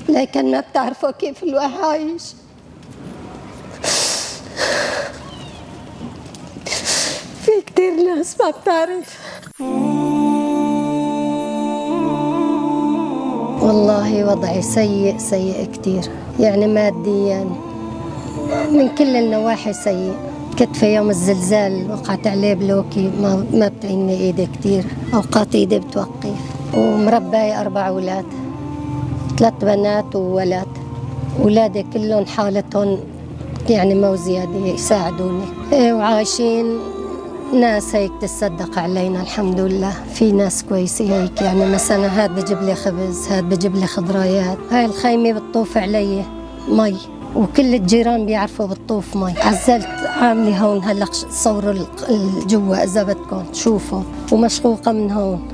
لكن ما بتعرفوا كيف الواحد عايش. في كتير ناس ما بتعرف. والله وضعي سيء كتير، يعني ماديا من كل النواحي سيء. كتفي يوم الزلزال وقعت عليه بلوكي، ما بتعيني ايدي كتير، اوقات ايدي بتوقف. ومرباي 4 أولاد، 3 بنات وولد. أولادي كلهم حالتهم يعني مو زيادة، يساعدوني. وعايشين ناس هيك تصدق علينا الحمد لله. في ناس كويسة هيك، يعني مثلا هاد بجيب لي خبز، هاد بجيب لي خضرايات. هاي الخيمة بتطوف علي مي، وكل الجيران بيعرفوا بتطوف مي. عزلت عاملة هون هلا صوروا الجوا إذا بدكم تشوفوا، ومشقوقة من هون.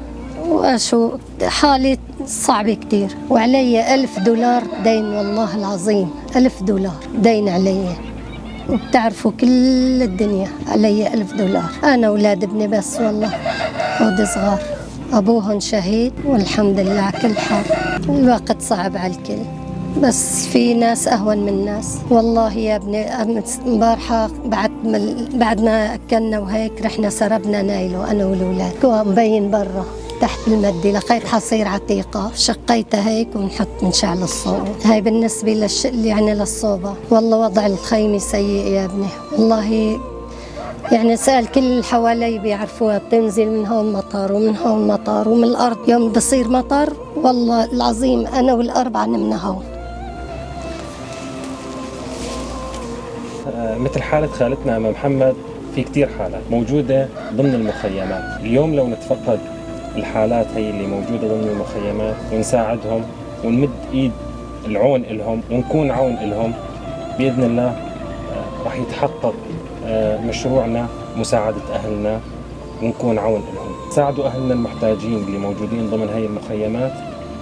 وشو حالي صعبة كتير، وعلي $1000 دين، والله العظيم $1000 دين علي. وبتعرفوا كل الدنيا علي $1000. أنا أولاد ابني بس، والله هود صغار، أبوهن شهيد والحمد لله على كل حال. الوقت صعب على الكل، بس في ناس أهون من ناس. والله يا ابني امبارحة بعد ما أكلنا وهيك رحنا سربنا نايلو أنا والأولاد، كوا مبين برا تحت المدي، لقيت حصير عتيقة شقيتها هيك ونحط من شعل الصوبة. هاي بالنسبة يعني للصوبة. والله وضع الخيمة سيء يا ابني، والله يعني سأل كل اللي حوالي بيعرفوها. بتنزل من هون مطر ومن هون مطر ومن الأرض، يوم بصير مطر والله العظيم أنا والأربعة نمنا هون. مثل حالة خالتنا أم محمد في كتير حالات موجودة ضمن المخيمات. اليوم لو نتفقد الحالات هي اللي موجودة ضمن المخيمات ونساعدهم ونمد إيد العون إلهم ونكون عون إلهم، بإذن الله راح يتحقق مشروعنا مساعدة أهلنا ونكون عون إلهم. ساعدوا أهلنا المحتاجين اللي موجودين ضمن هاي المخيمات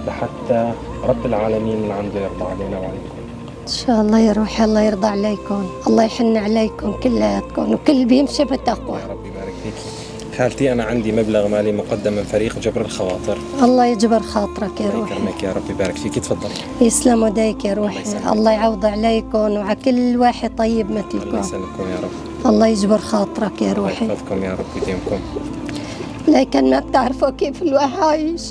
لحتى رب العالمين من عنده يرضى علينا وعليكم. إن شاء الله يا روحي، الله يرضى عليكم، الله يحن عليكم كلياتكم، وكل بيمشي بتقوى. يا رب يبارك فيكي. خالتي أنا عندي مبلغ مالي مقدم من فريق جبر الخواطر. الله يجبر خاطرك يا روحي. الله يكرمك يا رب يبارك فيكي. تفضلي. يسلم يديك يا روحي، الله يعوض عليكم وعلى كل واحد طيب مثلكم. الله يسلمكم يا رب. الله يجبر خاطرك يا روحي. الله يحفظكم يا رب ويديمكم. لكن ما بتعرفوا كيف الواحد عايش.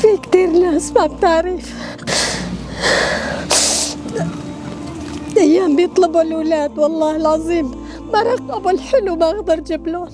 في كتير ناس ما بتعرف. ايام بيطلبوا الاولاد والله العظيم مرق ابو الحلو ما اقدر اجيب لهم.